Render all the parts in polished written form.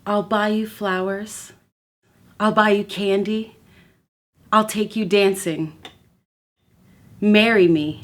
I'll buy you flowers. I'll buy you candy. I'll take you dancing. Marry me.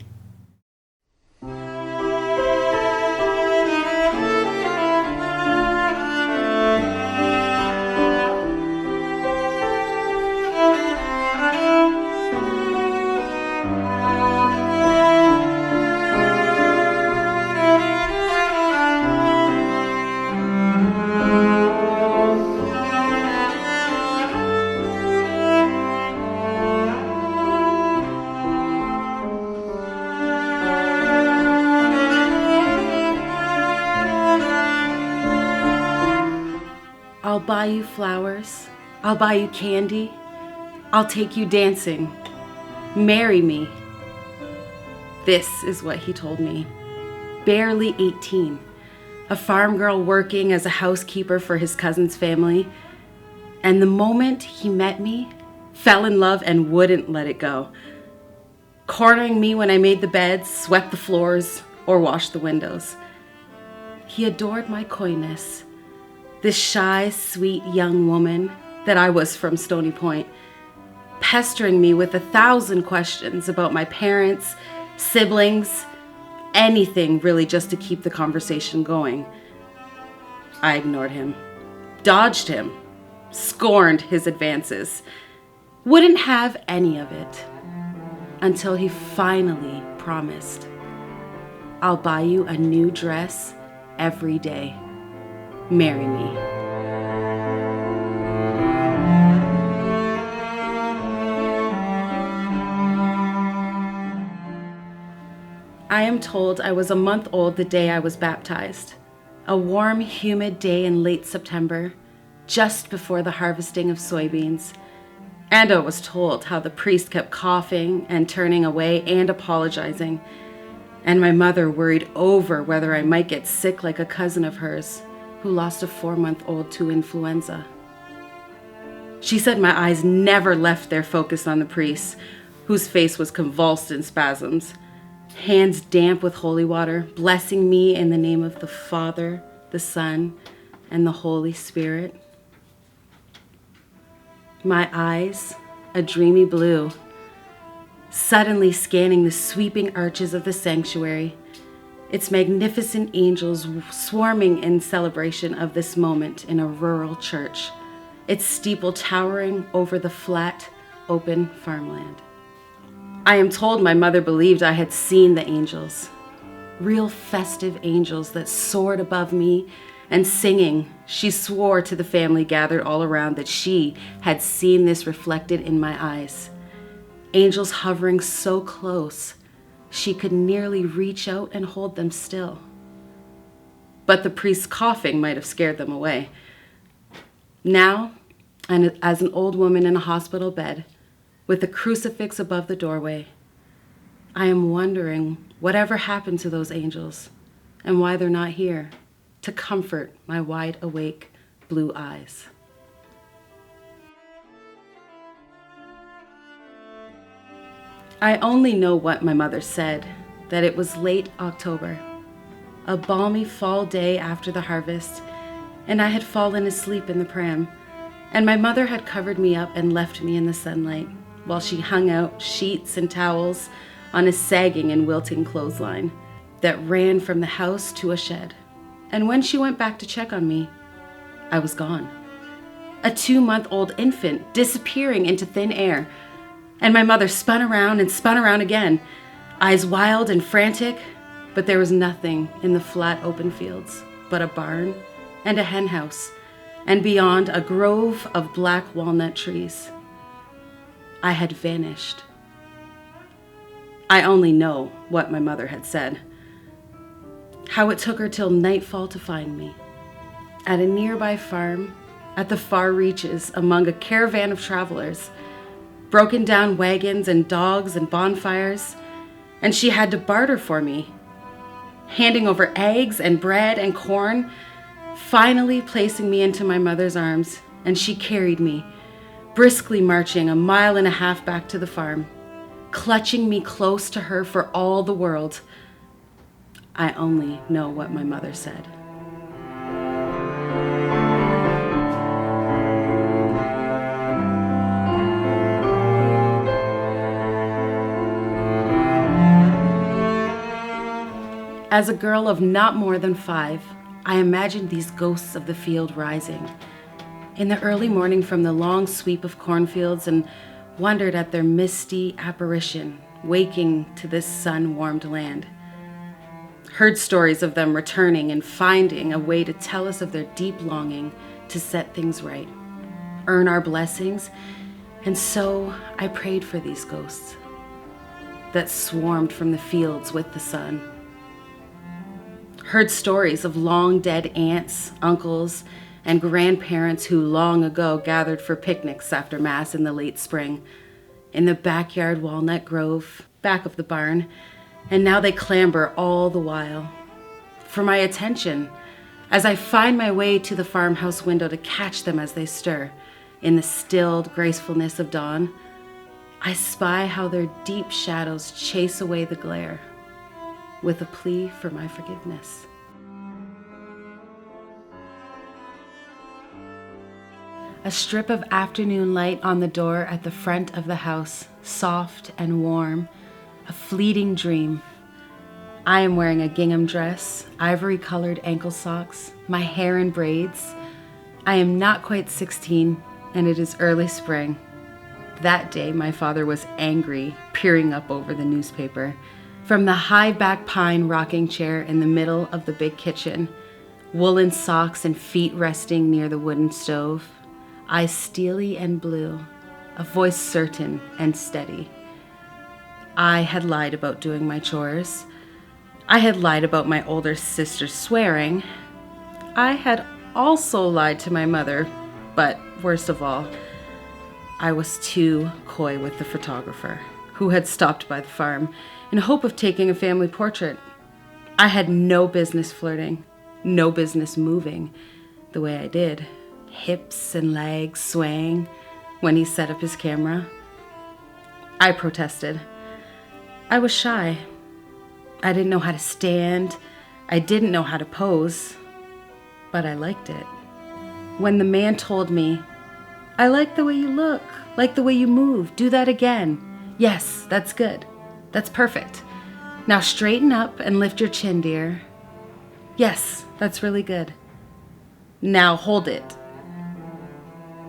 I'll buy you flowers. I'll buy you candy. I'll take you dancing. Marry me. This is what he told me. Barely 18, a farm girl working as a housekeeper for his cousin's family. And the moment he met me, fell in love and wouldn't let it go. Cornering me when I made the beds, swept the floors, or washed the windows. He adored my coyness. This shy, sweet young woman that I was from Stony Point, pestering me with 1,000 questions about my parents, siblings, anything really just to keep the conversation going. I ignored him, dodged him, scorned his advances, wouldn't have any of it until he finally promised, "I'll buy you a new dress every day. Marry me." I am told I was a month old the day I was baptized. A warm, humid day in late September, just before the harvesting of soybeans. And I was told how the priest kept coughing and turning away and apologizing. And my mother worried over whether I might get sick like a cousin of hers, who lost a 4-month-old to influenza. She said my eyes never left their focus on the priest, whose face was convulsed in spasms, hands damp with holy water, blessing me in the name of the Father, the Son, and the Holy Spirit. My eyes, a dreamy blue, suddenly scanning the sweeping arches of the sanctuary, its magnificent angels swarming in celebration of this moment in a rural church, its steeple towering over the flat, open farmland. I am told my mother believed I had seen the angels, real festive angels that soared above me, and singing, she swore to the family gathered all around that she had seen this reflected in my eyes. Angels hovering so close, she could nearly reach out and hold them still. But the priest's coughing might have scared them away. Now, and as an old woman in a hospital bed, with a crucifix above the doorway, I am wondering whatever happened to those angels and why they're not here to comfort my wide-awake blue eyes. I only know what my mother said, that it was late October, a balmy fall day after the harvest, and I had fallen asleep in the pram, and my mother had covered me up and left me in the sunlight while she hung out sheets and towels on a sagging and wilting clothesline that ran from the house to a shed. And when she went back to check on me, I was gone. A 2-month-old infant disappearing into thin air. And my mother spun around and spun around again, eyes wild and frantic, but there was nothing in the flat open fields but a barn and a hen house, and beyond a grove of black walnut trees. I had vanished. I only know what my mother had said. How it took her till nightfall to find me. At a nearby farm, at the far reaches among a caravan of travelers, broken down wagons and dogs and bonfires, and she had to barter for me, handing over eggs and bread and corn, finally placing me into my mother's arms, and she carried me, briskly marching 1.5 miles back to the farm, clutching me close to her for all the world. I only know what my mother said. As a girl of not more than 5, I imagined these ghosts of the field rising in the early morning from the long sweep of cornfields and wondered at their misty apparition waking to this sun-warmed land. Heard stories of them returning and finding a way to tell us of their deep longing to set things right, earn our blessings, and so I prayed for these ghosts that swarmed from the fields with the sun. Heard stories of long dead aunts, uncles, and grandparents who long ago gathered for picnics after Mass in the late spring, in the backyard walnut grove, back of the barn, and now they clamber all the while for my attention as I find my way to the farmhouse window to catch them as they stir. In the stilled gracefulness of dawn, I spy how their deep shadows chase away the glare with a plea for my forgiveness. A strip of afternoon light on the door at the front of the house, soft and warm, a fleeting dream. I am wearing a gingham dress, ivory-colored ankle socks, my hair in braids. I am not quite 16, and it is early spring. That day, my father was angry, peering up over the newspaper. From the high-back pine rocking chair in the middle of the big kitchen, woolen socks and feet resting near the wooden stove, eyes steely and blue, a voice certain and steady. I had lied about doing my chores. I had lied about my older sister swearing. I had also lied to my mother, but worst of all, I was too coy with the photographer who had stopped by the farm in hope of taking a family portrait. I had no business flirting, no business moving the way I did, hips and legs swaying when he set up his camera. I protested. I was shy. I didn't know how to stand. I didn't know how to pose, but I liked it. When the man told me, "I like the way you look, like the way you move, do that again. Yes, that's good. That's perfect. Now straighten up and lift your chin, dear. Yes, that's really good. Now hold it."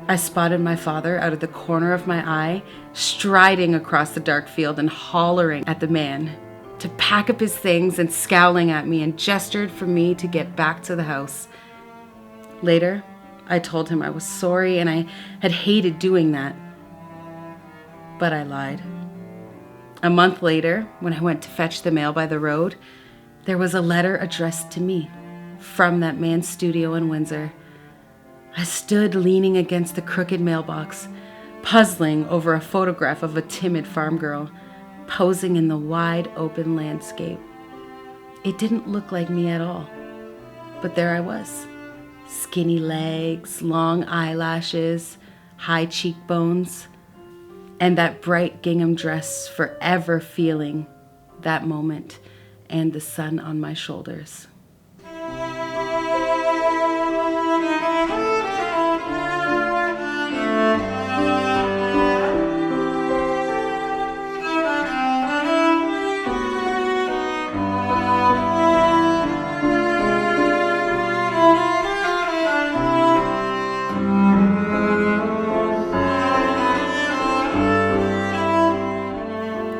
I spotted my father out of the corner of my eye, striding across the dark field and hollering at the man to pack up his things and scowling at me and gestured for me to get back to the house. Later, I told him I was sorry and I had hated doing that. But I lied. A month later, when I went to fetch the mail by the road, there was a letter addressed to me from that man's studio in Windsor. I stood leaning against the crooked mailbox, puzzling over a photograph of a timid farm girl posing in the wide open landscape. It didn't look like me at all, but there I was. Skinny legs, long eyelashes, high cheekbones, and that bright gingham dress forever feeling that moment and the sun on my shoulders.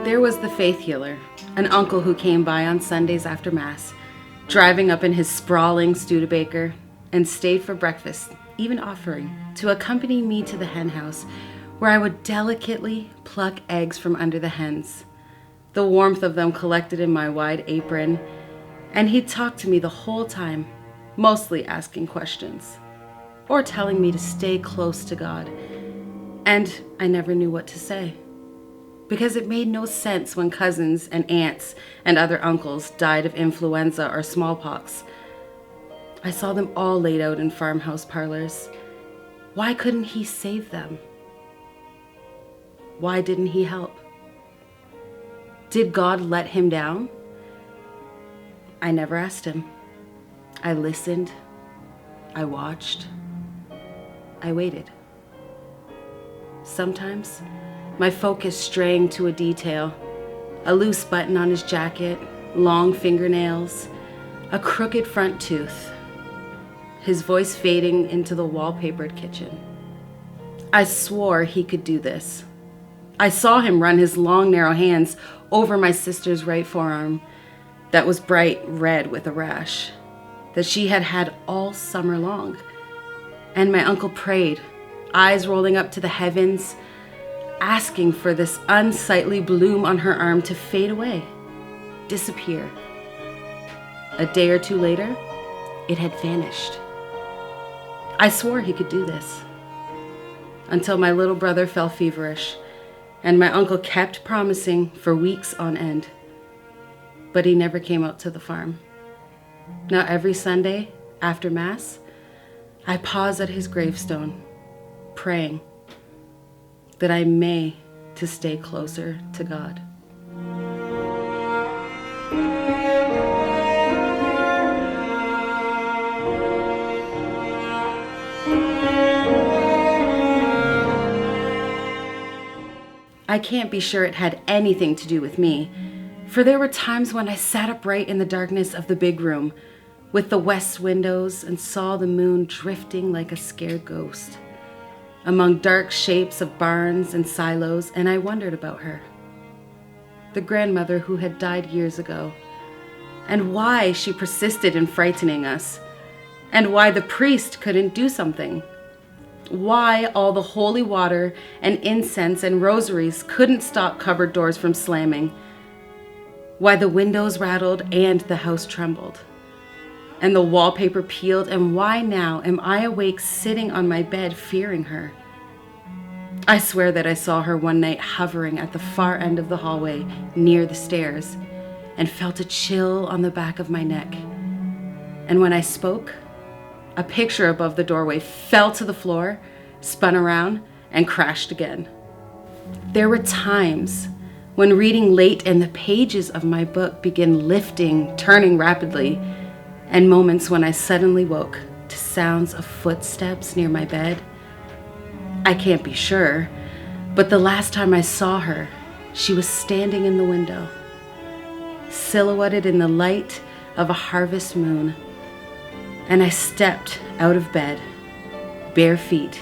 There was the faith healer, an uncle who came by on Sundays after Mass, driving up in his sprawling Studebaker, and stayed for breakfast, even offering to accompany me to the hen house, where I would delicately pluck eggs from under the hens, the warmth of them collected in my wide apron, and he'd talk to me the whole time, mostly asking questions, or telling me to stay close to God, and I never knew what to say. Because it made no sense when cousins and aunts and other uncles died of influenza or smallpox. I saw them all laid out in farmhouse parlors. Why couldn't he save them? Why didn't he help? Did God let him down? I never asked him. I listened. I watched. I waited. Sometimes, my focus straying to a detail, a loose button on his jacket, long fingernails, a crooked front tooth, his voice fading into the wallpapered kitchen. I swore he could do this. I saw him run his long, narrow hands over my sister's right forearm that was bright red with a rash that she had had all summer long. And my uncle prayed, eyes rolling up to the heavens, asking for this unsightly bloom on her arm to fade away, disappear. A day or two later, it had vanished. I swore he could do this until my little brother fell feverish, and my uncle kept promising for weeks on end. But he never came out to the farm. Now every Sunday after Mass, I pause at his gravestone, praying that I may to stay closer to God. I can't be sure it had anything to do with me, for there were times when I sat upright in the darkness of the big room with the west windows and saw the moon drifting like a scared ghost among dark shapes of barns and silos, and I wondered about her, the grandmother who had died years ago, and why she persisted in frightening us, and why the priest couldn't do something. Why all the holy water and incense and rosaries couldn't stop cupboard doors from slamming. Why the windows rattled and the house trembled, and the wallpaper peeled, and why now am I awake sitting on my bed fearing her? I swear that I saw her one night hovering at the far end of the hallway near the stairs and felt a chill on the back of my neck. And when I spoke, a picture above the doorway fell to the floor, spun around, and crashed again. There were times when reading late and the pages of my book began lifting, turning rapidly, and moments when I suddenly woke to sounds of footsteps near my bed. I can't be sure, but the last time I saw her, she was standing in the window, silhouetted in the light of a harvest moon. And I stepped out of bed, bare feet,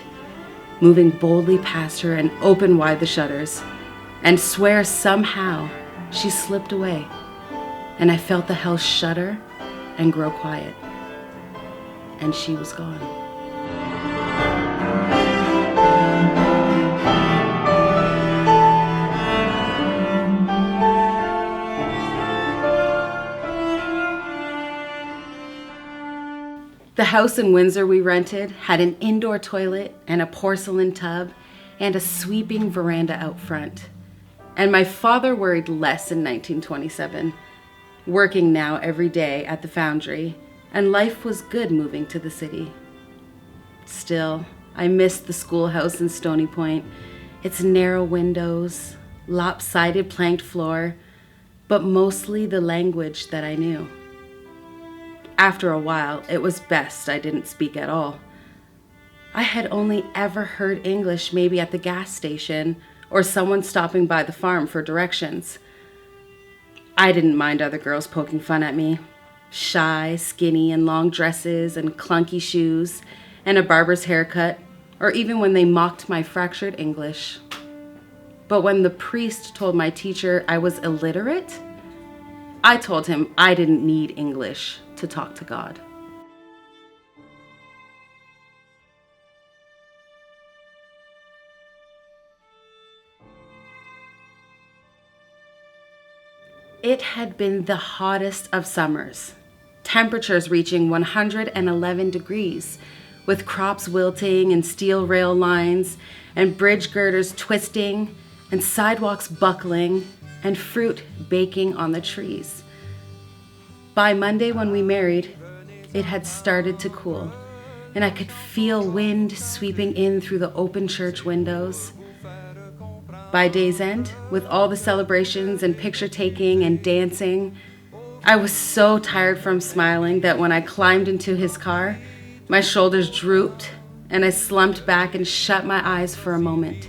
moving boldly past her and opened wide the shutters, and swear somehow she slipped away, and I felt the house shudder and grow quiet, and she was gone. The house in Windsor we rented had an indoor toilet and a porcelain tub and a sweeping veranda out front. And my father worried less in 1927, working now every day at the foundry, and life was good moving to the city. Still, I missed the schoolhouse in Stony Point, its narrow windows, lopsided planked floor, but mostly the language that I knew. After a while, it was best I didn't speak at all. I had only ever heard English maybe at the gas station or someone stopping by the farm for directions. I didn't mind other girls poking fun at me, shy, skinny, in long dresses and clunky shoes and a barber's haircut, or even when they mocked my fractured English. But when the priest told my teacher I was illiterate, I told him I didn't need English to talk to God. It had been the hottest of summers, temperatures reaching 111 degrees, with crops wilting and steel rail lines and bridge girders twisting and sidewalks buckling and fruit baking on the trees. By Monday when we married, it had started to cool, and I could feel wind sweeping in through the open church windows. By day's end, with all the celebrations and picture taking and dancing, I was so tired from smiling that when I climbed into his car, my shoulders drooped and I slumped back and shut my eyes for a moment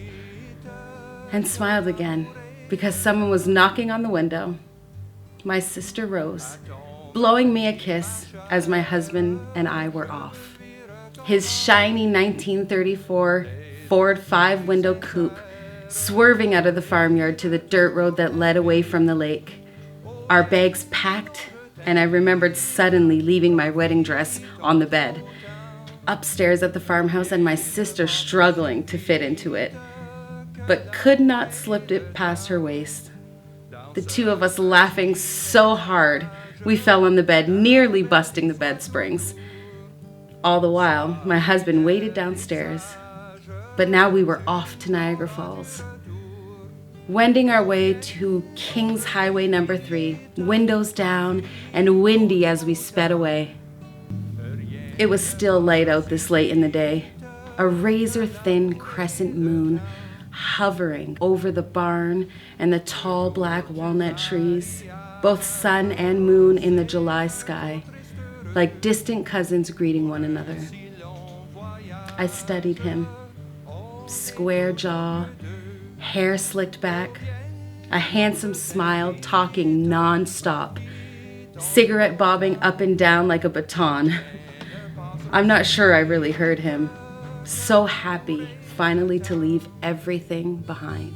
and smiled again because someone was knocking on the window. My sister Rose, blowing me a kiss as my husband and I were off. His shiny 1934 Ford 5-window coupe swerving out of the farmyard to the dirt road that led away from the lake. Our bags packed, and I remembered suddenly leaving my wedding dress on the bed. Upstairs at the farmhouse, and my sister struggling to fit into it, but could not slip it past her waist. The two of us laughing so hard, we fell on the bed, nearly busting the bed springs. All the while, my husband waited downstairs, but now we were off to Niagara Falls. Wending our way to King's Highway number 3, windows down and windy as we sped away. It was still light out this late in the day, a razor-thin crescent moon hovering over the barn and the tall black walnut trees, both sun and moon in the July sky, like distant cousins greeting one another. I studied him. Square jaw, hair slicked back, a handsome smile, talking non-stop, cigarette bobbing up and down like a baton. I'm not sure I really heard him. So happy finally to leave everything behind.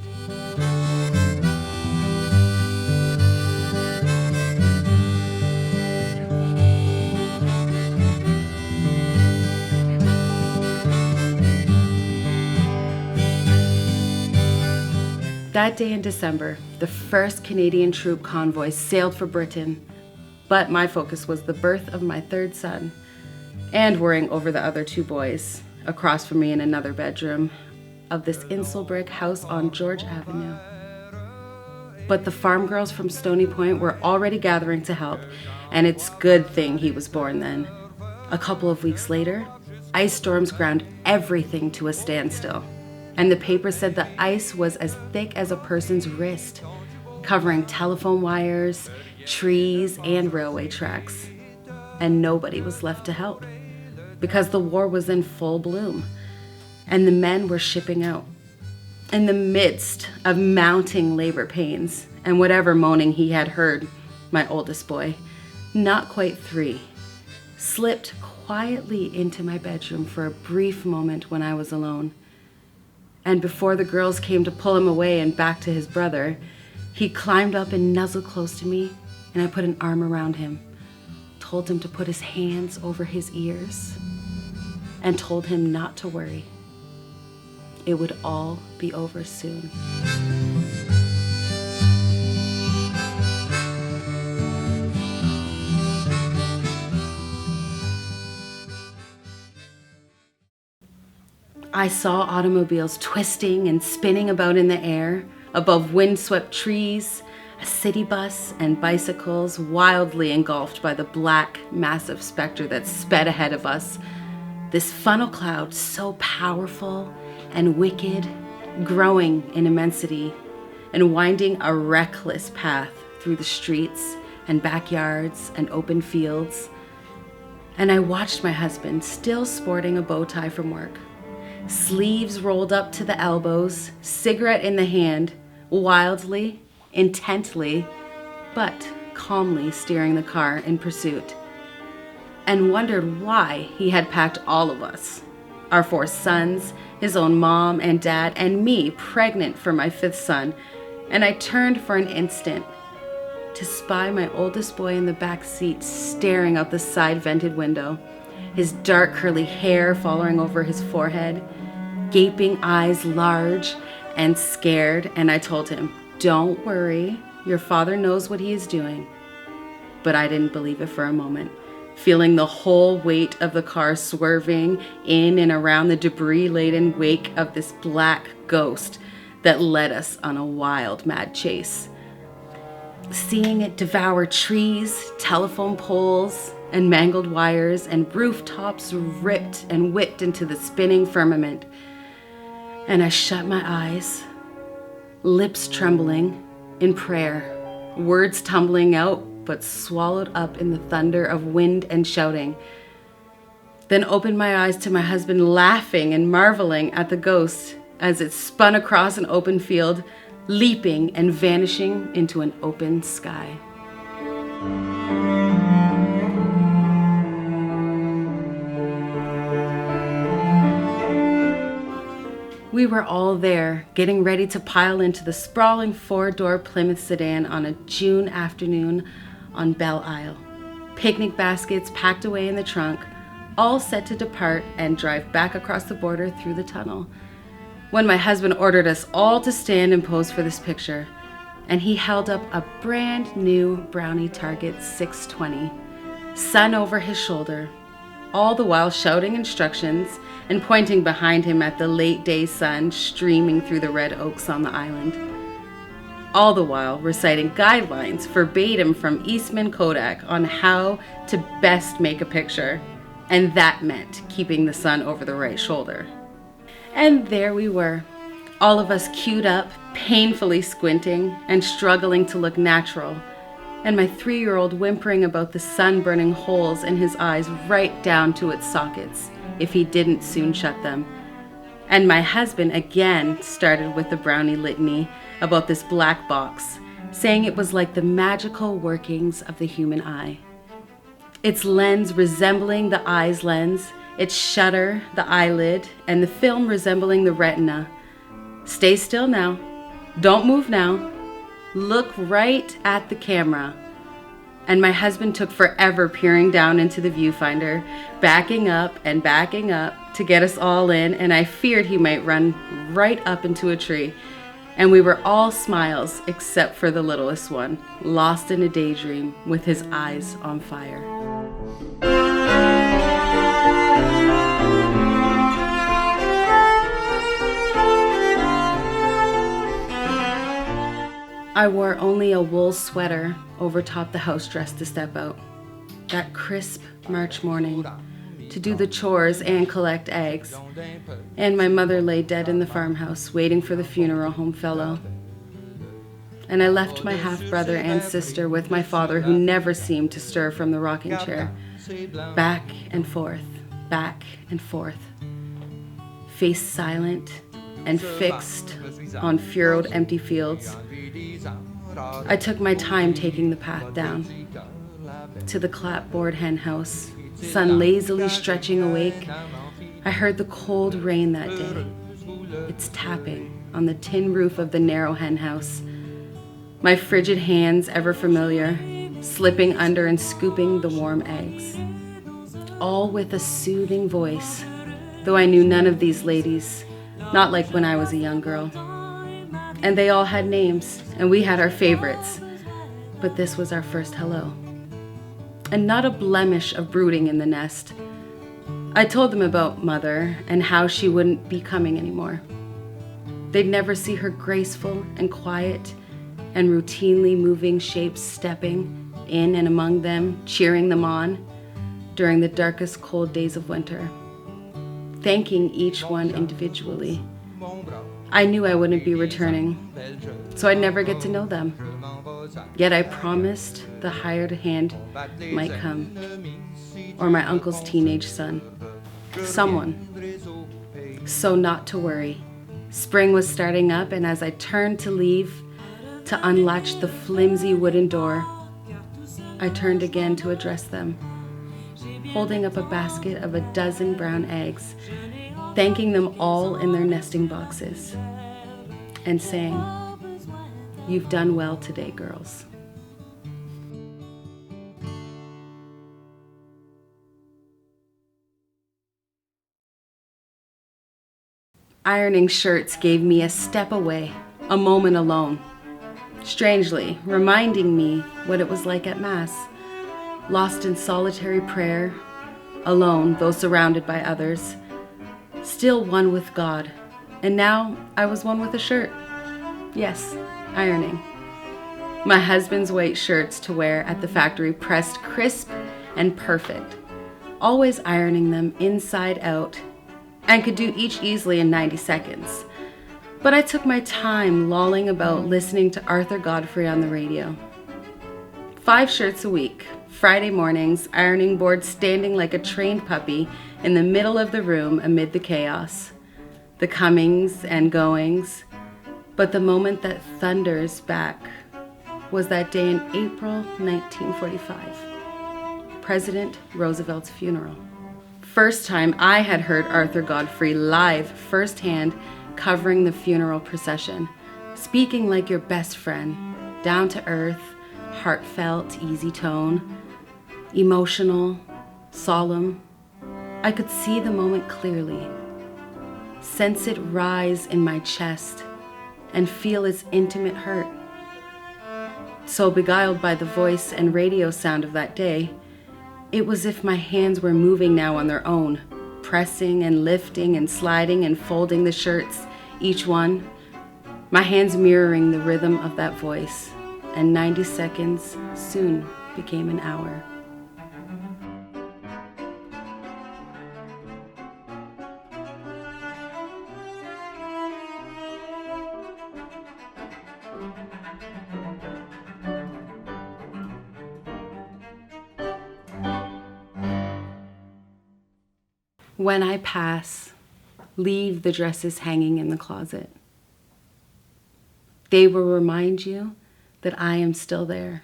That day in December, the first Canadian troop convoy sailed for Britain, but my focus was the birth of my third son and worrying over the other 2 boys across from me in another bedroom of this Insel brick house on George Avenue. But the farm girls from Stony Point were already gathering to help, and it's a good thing he was born then. A couple of weeks later, ice storms ground everything to a standstill, and the paper said the ice was as thick as a person's wrist, covering telephone wires, trees, and railway tracks. And nobody was left to help, because the war was in full bloom, and the men were shipping out. In the midst of mounting labor pains and whatever moaning he had heard, my oldest boy, not quite 3, slipped quietly into my bedroom for a brief moment when I was alone. And before the girls came to pull him away and back to his brother, he climbed up and nuzzled close to me, and I put an arm around him, told him to put his hands over his ears, and told him not to worry. It would all be over soon. I saw automobiles twisting and spinning about in the air, above windswept trees, a city bus and bicycles wildly engulfed by the black, massive specter that sped ahead of us. This funnel cloud so powerful and wicked, growing in immensity and winding a reckless path through the streets and backyards and open fields. And I watched my husband, still sporting a bow tie from work, sleeves rolled up to the elbows, cigarette in the hand, wildly, intently, but calmly steering the car in pursuit, and wondered why he had packed all of us, our 4 sons, his own mom and dad, and me pregnant for my 5th son. And I turned for an instant to spy my oldest boy in the back seat staring out the side vented window, his dark curly hair falling over his forehead, gaping eyes large and scared. And I told him, "Don't worry, your father knows what he is doing." But I didn't believe it for a moment, feeling the whole weight of the car swerving in and around the debris-laden wake of this black ghost that led us on a wild, mad chase. Seeing it devour trees, telephone poles, and mangled wires, and rooftops ripped and whipped into the spinning firmament. And I shut my eyes, lips trembling in prayer, words tumbling out but swallowed up in the thunder of wind and shouting. Then opened my eyes to my husband laughing and marveling at the ghost as it spun across an open field, leaping and vanishing into an open sky. We were all there, getting ready to pile into the sprawling 4-door Plymouth sedan on a June afternoon on Belle Isle. Picnic baskets packed away in the trunk, all set to depart and drive back across the border through the tunnel. When my husband ordered us all to stand and pose for this picture, and he held up a brand new Brownie Target 620, sun over his shoulder, all the while shouting instructions and pointing behind him at the late day sun streaming through the red oaks on the island. All the while reciting guidelines verbatim from Eastman Kodak on how to best make a picture, and that meant keeping the sun over the right shoulder. And there we were, all of us queued up, painfully squinting and struggling to look natural, and my 3-year-old whimpering about the sun burning holes in his eyes right down to its sockets if he didn't soon shut them. And my husband again started with the Brownie litany about this black box, saying it was like the magical workings of the human eye. Its lens resembling the eye's lens, its shutter, the eyelid, and the film resembling the retina. Stay still now. Don't move now. Look right at the camera. And my husband took forever peering down into the viewfinder, backing up to get us all in, and I feared he might run right up into a tree. And we were all smiles except for the littlest one, lost in a daydream with his eyes on fire. I wore only a wool sweater over top the house dress to step out, that crisp March morning, to do the chores and collect eggs. And my mother lay dead in the farmhouse, waiting for the funeral home fellow. And I left my half-brother and sister with my father, who never seemed to stir from the rocking chair. Back and forth, face silent and fixed on furrowed empty fields. I took my time taking the path down to the clapboard hen house, sun lazily stretching awake. I heard the cold rain that day, its tapping on the tin roof of the narrow hen house. My frigid hands, ever familiar, slipping under and scooping the warm eggs. All with a soothing voice, though I knew none of these ladies, not like when I was a young girl. And they all had names, and we had our favorites. But this was our first hello. And not a blemish of brooding in the nest. I told them about Mother and how she wouldn't be coming anymore. They'd never see her graceful and quiet and routinely moving shapes stepping in and among them, cheering them on during the darkest cold days of winter, thanking each one individually. I knew I wouldn't be returning, so I'd never get to know them. Yet I promised the hired hand might come, or my uncle's teenage son, someone. So not to worry. Spring was starting up, and as I turned to leave, to unlatch the flimsy wooden door, I turned again to address them, holding up a basket of 12 brown eggs, thanking them all in their nesting boxes, and saying, "You've done well today, girls." Ironing shirts gave me a step away, a moment alone, strangely reminding me what it was like at Mass, lost in solitary prayer, alone though surrounded by others, still one with God. And now I was one with a shirt. Yes, ironing. My husband's white shirts to wear at the factory, pressed crisp and perfect, always ironing them inside out, and could do each easily in 90 seconds. But I took my time lolling about listening to Arthur Godfrey on the radio. 5 shirts a week, Friday mornings, ironing board standing like a trained puppy in the middle of the room amid the chaos, the comings and goings. But the moment that thunders back was that day in April 1945, President Roosevelt's funeral. First time I had heard Arthur Godfrey live firsthand covering the funeral procession, speaking like your best friend, down to earth, heartfelt, easy tone, emotional, solemn. I could see the moment clearly, sense it rise in my chest, and feel its intimate hurt. So beguiled by the voice and radio sound of that day, it was as if my hands were moving now on their own, pressing and lifting and sliding and folding the shirts, each one, my hands mirroring the rhythm of that voice, and 90 seconds soon became an hour. When I pass, leave the dresses hanging in the closet. They will remind you that I am still there.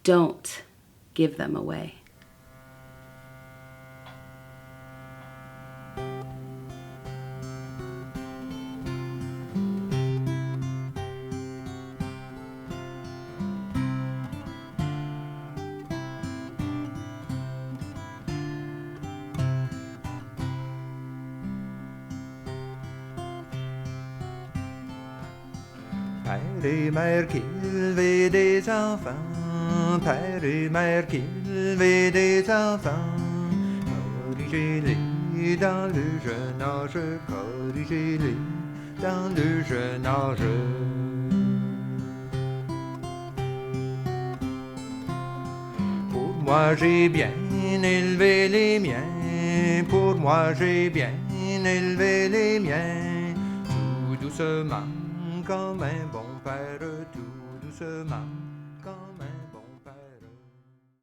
Don't give them away. Père et mère qui élevaient des enfants, père et mère qui élevaient des enfants, corrigez-les dans le jeune âge, corrigez-les dans le jeune âge. Pour moi j'ai bien élevé les miens, pour moi j'ai bien élevé les miens, tout doucement. Comme un bon père, tout doucement.